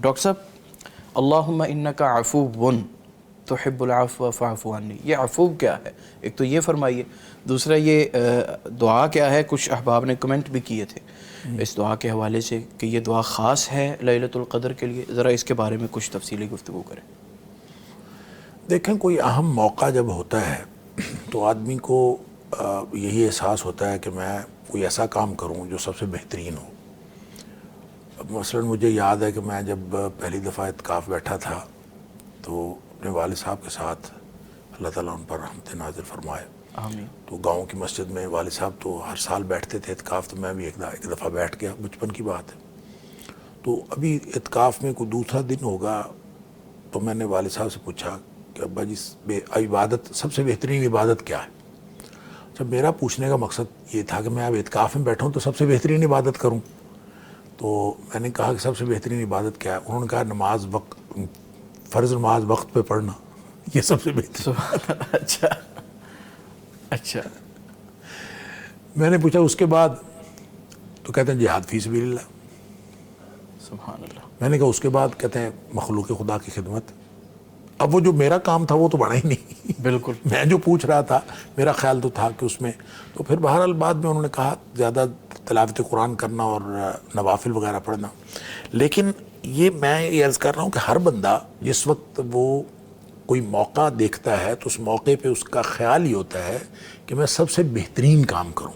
Doctor صاحب اللہم انکا عفو تحب العفو فاعف عنی، یہ عفو کیا ہے؟ ایک تو یہ فرمائیے، دوسرا یہ دعا کیا ہے؟ کچھ احباب نے کمنٹ بھی کیے تھے اس دعا کے حوالے سے کہ یہ دعا خاص ہے لیلۃ القدر کے لیے، ذرا اس کے بارے میں کچھ تفصیلی گفتگو کریں۔ دیکھیں، کوئی اہم موقع جب ہوتا ہے تو آدمی کو یہی احساس ہوتا ہے کہ میں کوئی ایسا کام کروں جو سب سے بہترین ہو۔ مثلا مجھے یاد ہے کہ میں جب پہلی دفعہ اعتکاف بیٹھا تھا تو اپنے والد صاحب کے ساتھ، اللہ تعالیٰ ان پر رحمت نازل فرمائے، آمین، تو گاؤں کی مسجد میں والد صاحب تو ہر سال بیٹھتے تھے اعتکاف، تو میں بھی ایک دفعہ بیٹھ گیا، بچپن کی بات ہے۔ تو ابھی اعتکاف میں کوئی دوسرا دن ہوگا تو میں نے والد صاحب سے پوچھا کہ ابا جی عبادت، سب سے بہترین عبادت کیا ہے؟ جب میرا پوچھنے کا مقصد یہ تھا کہ میں اب اعتکاف میں بیٹھا ہوں تو سب سے بہترین عبادت کروں، تو میں نے کہا کہ سب سے بہترین عبادت کیا ہے؟ انہوں نے کہا نماز فرض نماز وقت پہ پڑھنا، یہ سب سے بہترین۔ اچھا، میں نے پوچھا اس کے بعد؟ تو کہتے ہیں جہاد فی سبیل اللہ۔ سبحان اللہ۔ میں نے کہا اس کے بعد؟ کہتے ہیں مخلوق خدا کی خدمت۔ اب وہ جو میرا کام تھا وہ تو بڑا ہی نہیں، بالکل، میں جو پوچھ رہا تھا میرا خیال تو تھا کہ اس میں، تو پھر بہرحال بعد میں انہوں نے کہا زیادہ تلاوت قرآن کرنا اور نوافل وغیرہ پڑھنا۔ لیکن یہ میں یہ عرض کر رہا ہوں کہ ہر بندہ جس وقت وہ کوئی موقع دیکھتا ہے تو اس موقع پہ اس کا خیال ہی ہوتا ہے کہ میں سب سے بہترین کام کروں۔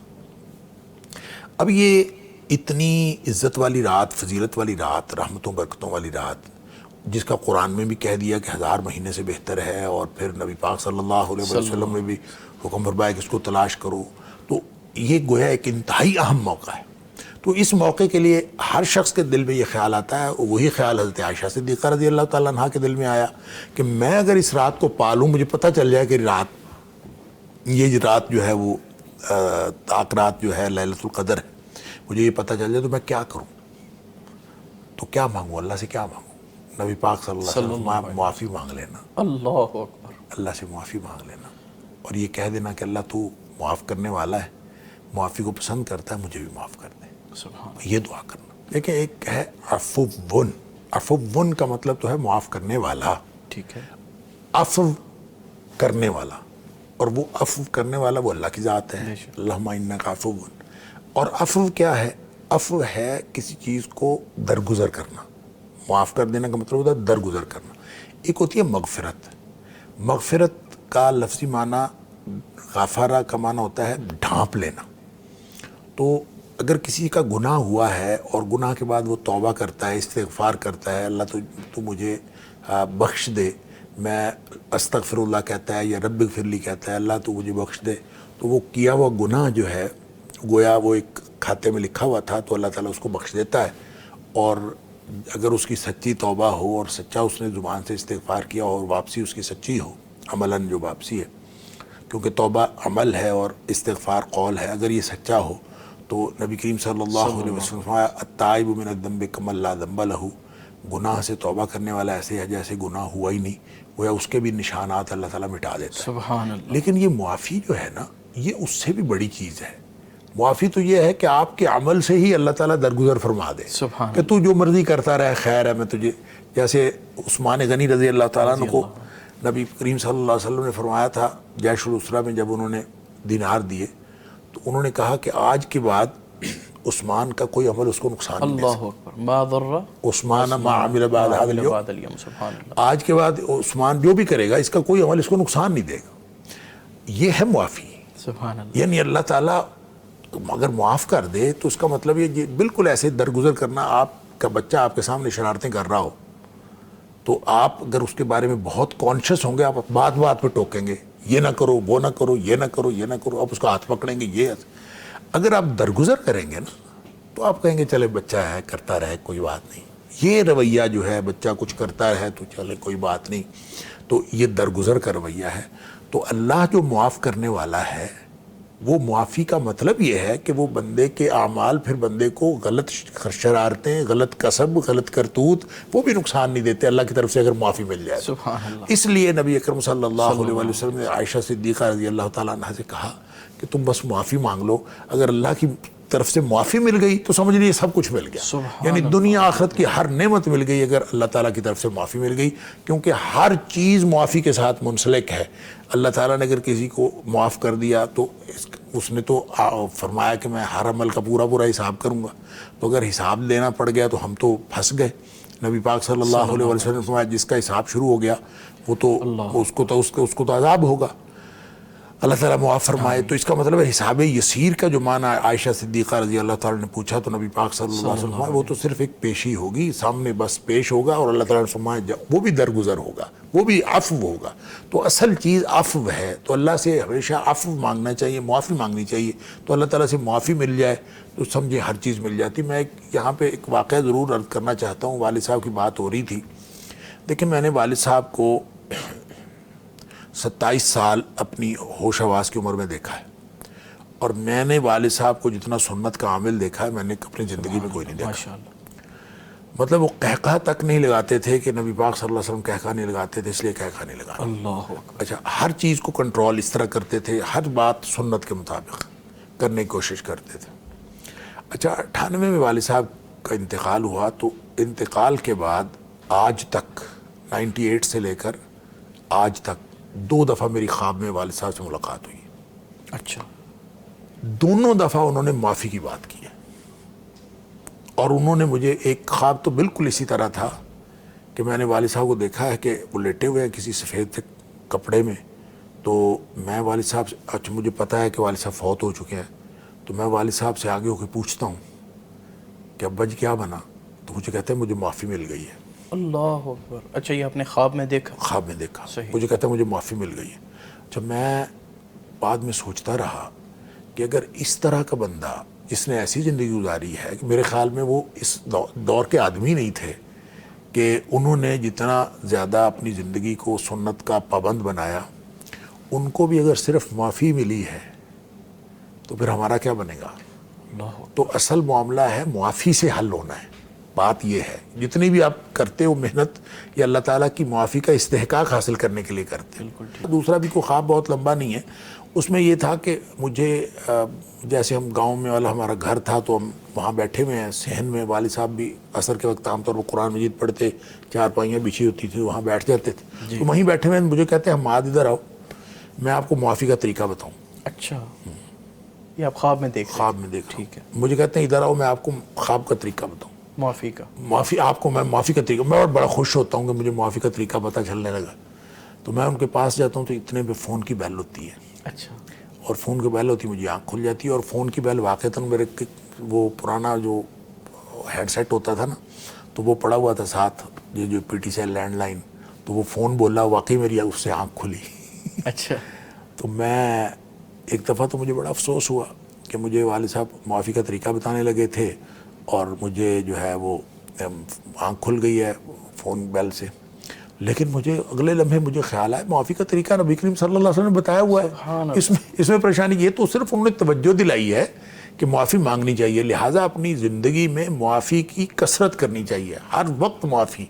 اب یہ اتنی عزت والی رات، فضیلت والی رات، رحمتوں برکتوں والی رات، جس کا قرآن میں بھی کہہ دیا کہ 1000 مہینے سے بہتر ہے، اور پھر نبی پاک صلی اللہ علیہ وسلم نے بھی حکم فرمایا کہ اس کو تلاش کرو، تو یہ گویا ایک انتہائی اہم موقع ہے۔ تو اس موقع کے لیے ہر شخص کے دل میں یہ خیال آتا ہے، وہی خیال حضرت عائشہ صدیقہ رضی اللہ تعالیٰ عنہا کے دل میں آیا کہ میں اگر اس رات کو پالوں، مجھے پتہ چل جائے کہ یہ رات جو ہے وہ رات جو ہے لیلۃ القدر ہے، مجھے یہ پتہ چل جائے تو میں کیا کروں؟ تو کیا مانگوں؟ اللہ سے کیا مانگوں؟ نبی پاک صلی اللہ علیہ وسلم معافی مانگ لینا، اللہ اکبر، اللہ سے معافی مانگ لینا، اور یہ کہہ دینا کہ اللہ تو معاف کرنے والا ہے، معافی کو پسند کرتا ہے، مجھے بھی معاف کر دے، سبحان، یہ دعا کرنا۔ دیکھیں، ایک ہے عفو کا مطلب تو ہے معاف کرنے والا، ٹھیک ہے، عفو کرنے والا، اور وہ عفو کرنے والا وہ اللہ کی ذات ہے، اللہم انک عفو۔ اور عفو کیا ہے؟ عفو ہے کسی چیز کو درگزر کرنا، معاف کر دینا کا مطلب ہوتا ہے درگزر کرنا۔ ایک ہوتی ہے مغفرت، مغفرت کا لفظی معنی غفارہ کا معنی ہوتا ہے ڈھانپ لینا۔ تو اگر کسی کا گناہ ہوا ہے اور گناہ کے بعد وہ توبہ کرتا ہے، استغفار کرتا ہے، اللہ تو مجھے بخش دے، میں استغفر اللہ کہتا ہے یا رب اغفر لی کہتا ہے، اللہ تو مجھے بخش دے، تو وہ کیا ہوا گناہ جو ہے گویا وہ ایک کھاتے میں لکھا ہوا تھا تو اللہ تعالیٰ اس کو بخش دیتا ہے۔ اور اگر اس کی سچی توبہ ہو اور سچا اس نے زبان سے استغفار کیا اور واپسی اس کی سچی ہو، عملاً جو واپسی ہے، کیونکہ توبہ عمل ہے اور استغفار قول ہے، اگر یہ سچا ہو تو نبی کریم صلی اللہ علیہ وسلم فرمایا التائب من الذنب کمن لا ذنب لہ، گناہ سے توبہ کرنے والا ایسے ہے جیسے گناہ ہوا ہی نہیں، گویا اس کے بھی نشانات اللہ تعالیٰ مٹا دیتا ہے۔ سبحان اللہ۔ لیکن یہ معافی جو ہے نا، یہ اس سے بھی بڑی چیز ہے۔ معافی تو یہ ہے کہ آپ کے عمل سے ہی اللہ تعالیٰ درگزر فرما دے کہ تو جو مرضی کرتا رہے، خیر ہے، میں تجھے، جیسے عثمان غنی رضی اللہ تعالیٰ عنہ کو نبی کریم صلی اللہ علیہ وسلم نے فرمایا تھا جیش الاسرہ میں، جب انہوں نے دینار دیے تو انہوں نے کہا کہ آج کے بعد عثمان کا کوئی عمل اس کو نقصان نہیں دے اللہ اکبر، ما ضر عثمان ما عمل بعد هذا اليوم، سبحان اللہ۔ آج کے بعد عثمان جو بھی کرے گا اس کا کوئی عمل اس کو نقصان نہیں دے گا۔ یہ ہے معافی، سبحان اللہ۔ یعنی اللہ تعالیٰ اگر معاف کر دے تو اس کا مطلب یہ بالکل ایسے درگزر کرنا، آپ کا بچہ آپ کے سامنے شرارتیں کر رہا ہو تو آپ اگر اس کے بارے میں بہت کانشیس ہوں گے، آپ بات بات پہ ٹوکیں گے، یہ نہ کرو، وہ نہ کرو، یہ نہ کرو، یہ نہ کرو، آپ اس کا ہاتھ پکڑیں گے، یہ۔ اگر آپ درگزر کریں گے نا تو آپ کہیں گے چلے بچہ ہے، کرتا رہے، کوئی بات نہیں۔ یہ رویہ جو ہے بچہ کچھ کرتا رہے تو چلے کوئی بات نہیں، تو یہ درگزر کا رویہ ہے۔ تو اللہ جو معاف کرنے والا ہے، وہ معافی کا مطلب یہ ہے کہ وہ بندے کے اعمال پھر بندے کو غلط شرارتیں، غلط کسب، غلط کرتوت، وہ بھی نقصان نہیں دیتے اللہ کی طرف سے اگر معافی مل جائے۔ سبحان اللہ۔ اس لیے نبی اکرم صلی اللہ علیہ وسلم نے عائشہ صدیقہ رضی اللہ تعالیٰ عنہ سے کہا کہ تم بس معافی مانگ لو، اگر اللہ کی طرف سے معافی مل گئی تو سمجھ لیجیے سب کچھ مل گیا. یعنی دنیا آخرت کی ہر نعمت مل گئی اگر اللہ تعالیٰ کی طرف سے معافی مل گئی, کیونکہ ہر چیز معافی کے ساتھ منسلک ہے. اللہ تعالیٰ نے اگر کسی کو معاف کر دیا تو اس نے تو فرمایا کہ میں ہر عمل کا پورا پورا حساب کروں گا, تو اگر حساب دینا پڑ گیا تو ہم تو پھنس گئے. نبی پاک صلی اللہ علیہ وسلم نے فرمایا جس کا حساب شروع ہو گیا وہ تو اس کو تو عذاب ہوگا. اللہ تعالیٰ معاف فرمائے. تو اس کا مطلب ہے حساب یسیر کا جو معنی عائشہ صدیقہ رضی اللہ تعالیٰ نے پوچھا تو نبی پاک صلی اللہ علیہ وسلم فرمایا وہ تو صرف ایک پیشی ہوگی, سامنے بس پیش ہوگا, اور اللہ تعالیٰ نے فرمایا وہ بھی درگزر ہوگا, وہ بھی عفو ہوگا. تو اصل چیز عفو ہے. تو اللہ سے ہمیشہ عفو مانگنا چاہیے, معافی مانگنی چاہیے. تو اللہ تعالیٰ سے معافی مل جائے تو سمجھے ہر چیز مل جاتی. میں یہاں پہ ایک واقعہ ضرور عرض کرنا چاہتا ہوں. والد صاحب کی بات ہو رہی تھی. دیکھیں میں نے والد صاحب کو 27 سال اپنی ہوش آواز کی عمر میں دیکھا ہے, اور میں نے والد صاحب کو جتنا سنت کا عامل دیکھا ہے میں نے اپنی زندگی میں کوئی نہیں دیکھا. مطلب وہ قہقہ تک نہیں لگاتے تھے کہ نبی پاک صلی اللہ علیہ وسلم قہقہ نہیں لگاتے تھے اس لیے قہقہ نہیں لگاتے. اللہ اچھا, ہر چیز کو کنٹرول اس طرح کرتے تھے, ہر بات سنت کے مطابق کرنے کی کوشش کرتے تھے. اچھا 98 میں والد صاحب کا انتقال ہوا, تو انتقال کے بعد آج تک 98 سے لے کر آج تک 2 دفعہ میری خواب میں والد صاحب سے ملاقات ہوئی. اچھا. دونوں دفعہ انہوں نے معافی کی بات کی ہے, اور انہوں نے مجھے ایک خواب تو بالکل اسی طرح تھا کہ میں نے والد صاحب کو دیکھا ہے کہ وہ لیٹے ہوئے ہیں کسی سفید سے کپڑے میں. تو میں والد صاحب سے, اچھا مجھے پتہ ہے کہ والد صاحب فوت ہو چکے ہیں, تو میں والد صاحب سے آگے ہو کے پوچھتا ہوں کہ ابا جی کیا بنا, تو مجھے کہتے ہیں مجھے معافی مل گئی ہے. اللہ اکبر. اچھا یہ آپ نے خواب میں دیکھا؟ خواب میں دیکھا. صحیح. مجھے کہتا ہے مجھے معافی مل گئی ہے. اچھا میں بعد میں سوچتا رہا کہ اگر اس طرح کا بندہ جس نے ایسی زندگی گزاری ہے کہ میرے خیال میں وہ اس دور کے آدمی نہیں تھے کہ انہوں نے جتنا زیادہ اپنی زندگی کو سنت کا پابند بنایا, ان کو بھی اگر صرف معافی ملی ہے تو پھر ہمارا کیا بنے گا. تو اصل معاملہ ہے معافی سے حل ہونا ہے. بات یہ ہے جتنی بھی آپ کرتے ہو محنت یہ اللہ تعالیٰ کی معافی کا استحقاق حاصل کرنے کے لیے کرتے ہیں. دوسرا بھی کوئی خواب بہت لمبا نہیں ہے, اس میں یہ تھا کہ مجھے جیسے ہم گاؤں میں والا ہمارا گھر تھا تو ہم وہاں بیٹھے ہوئے ہیں صحن میں, والد صاحب بھی عصر کے وقت عام طور پر قرآن مجید پڑھتے, 4 پائیاں بچھی ہوتی تھی وہاں بیٹھ جاتے تھے. تو وہیں بیٹھے ہوئے مجھے کہتے ہیں ہم ادھر آؤ میں آپ کو معافی کا طریقہ بتاؤں. اچھا یہ آپ خواب میں دیکھ؟ خواب میں دیکھ. ٹھیک ہے. مجھے کہتے ہیں ادھر آؤ میں آپ کو خواب کا طریقہ بتاؤں, معافی کا. معافی آپ کو میں معافی کا طریقہ, میں اور بڑا خوش ہوتا ہوں کہ مجھے معافی کا طریقہ پتہ چلنے لگا. تو میں ان کے پاس جاتا ہوں تو اتنے پہ فون کی بیل ہوتی ہے. اچھا. اور فون کی بیل ہوتی ہے مجھے آنکھ کھل جاتی ہے, اور فون کی بیل واقعتاً میرے وہ پرانا جو ہیڈ سیٹ ہوتا تھا نا تو وہ پڑا ہوا تھا ساتھ, یہ جو P T C L landline, تو وہ فون بولا, واقعی میری اس سے آنکھ کھلی. اچھا. تو میں ایک دفعہ تو مجھے بڑا افسوس ہوا کہ مجھے والد صاحب معافی کا طریقہ بتانے لگے تھے اور مجھے جو ہے وہ آنکھ کھل گئی ہے فون بیل سے. لیکن مجھے اگلے لمحے مجھے خیال آیا معافی کا طریقہ نبی کریم صلی اللہ علیہ وسلم نے بتایا ہوا ہے. اس میں پریشانی یہ تو صرف انہوں نے توجہ دلائی ہے کہ معافی مانگنی چاہیے, لہٰذا اپنی زندگی میں معافی کی کثرت کرنی چاہیے, ہر وقت معافی.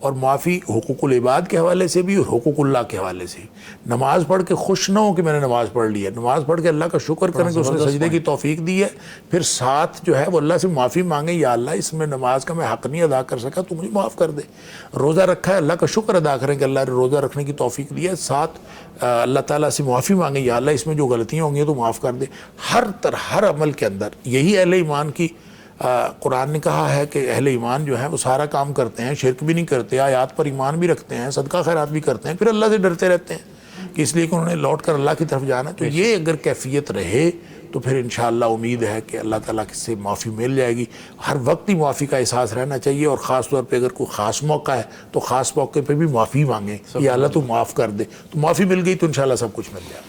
اور معافی حقوق العباد کے حوالے سے بھی اور حقوق اللہ کے حوالے سے. نماز پڑھ کے خوش نہ ہو کہ میں نے نماز پڑھ لی ہے, نماز پڑھ کے اللہ کا شکر کریں کہ اس نے سجدے کی توفیق دی ہے, پھر ساتھ جو ہے وہ اللہ سے معافی مانگیں, یا اللہ اس میں نماز کا میں حق نہیں ادا کر سکا تو مجھے معاف کر دے. روزہ رکھا ہے اللہ کا شکر ادا کریں کہ اللہ نے روزہ رکھنے کی توفیق دی ہے, ساتھ اللہ تعالیٰ سے معافی مانگیں یا اللہ اس میں جو غلطیاں ہوں گی تو معاف کر دے. ہر عمل کے اندر یہی اہل ایمان کی قرآن نے کہا ہے کہ اہل ایمان جو ہیں وہ سارا کام کرتے ہیں, شرک بھی نہیں کرتے, آیات پر ایمان بھی رکھتے ہیں, صدقہ خیرات بھی کرتے ہیں, پھر اللہ سے ڈرتے رہتے ہیں کہ اس لیے کہ انہوں نے لوٹ کر اللہ کی طرف جانا ہے. تو یہ اگر کیفیت رہے تو پھر انشاءاللہ امید ہے کہ اللہ تعالیٰ سے معافی مل جائے گی. ہر وقت ہی معافی کا احساس رہنا چاہیے, اور خاص طور پہ اگر کوئی خاص موقع ہے تو خاص موقع پہ بھی معافی مانگیں, یا اللہ تو معاف کر دے. تو معافی مل گئی تو انشاءاللہ سب کچھ مل جائے.